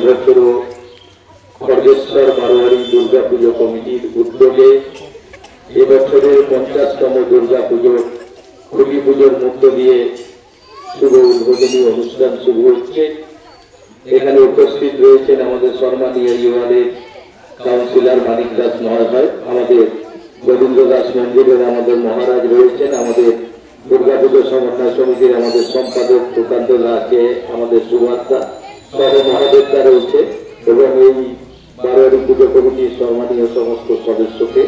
এবছরও খড়গেশ্বর বারোয়ারি দুর্গা পুজো কমিটির উদ্যোগে এবছরের 50তম দুর্গা পুজোর খুলি পুজোর মধ্য দিয়ে শুভ উদ্বোধনী অনুষ্ঠান শুরু হচ্ছে। এখানে উপস্থিত রয়েছেন আমাদের সম্মানীয় ইউনিয়নের কাউন্সিলর মানিক দাস মহাশয়, আমাদের গোবিন্দ দাস মন্দিরের আমাদের মহারাজ রয়েছেন, আমাদের দুর্গা পুজো সমন্বয় সমিতির আমাদের সম্পাদক সুকান্ত দাসকে আমাদের সুবার্তা সহ মহাদেবতা রয়েছে এবং এই বারোয়ারি পুজো কমিটির সম্মানীয় সমস্ত সদস্যকে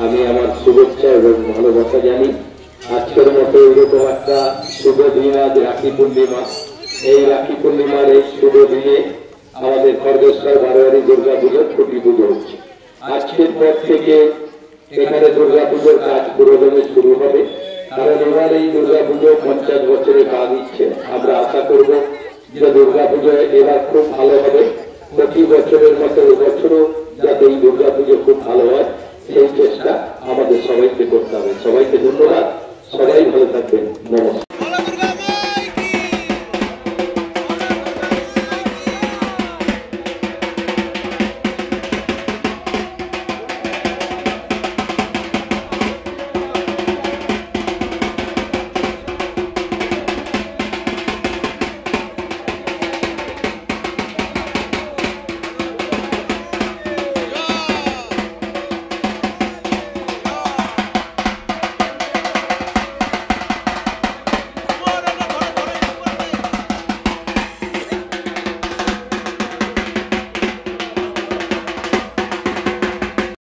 আমি আমার শুভেচ্ছা এবং ভালোবাসা জানি। আজকের মতো এরকম একটা শুভ দিন, আজ রাখি পূর্ণিমা। এই রাখি পূর্ণিমার এই শুভ দিনে আমাদের খড়গেশ্বর বারোয়ারি দুর্গা পুজোর খুঁটি পুজো হচ্ছে। আজকের পর থেকে এখানে দুর্গা পুজোর কাজ পুরোদমে শুরু হবে, কারণ এবার এই দুর্গা পুজো 50 বছরে পা দিচ্ছে। আমরা আশা করব যে দুর্গা পুজো এবার খুব ভালো হবে। প্রতি বছরের মতো এবছরও যাতে এই দুর্গা পুজো খুব ভালো হয় সেই চেষ্টা আমাদের সবাইকে করতে হবে। সবাই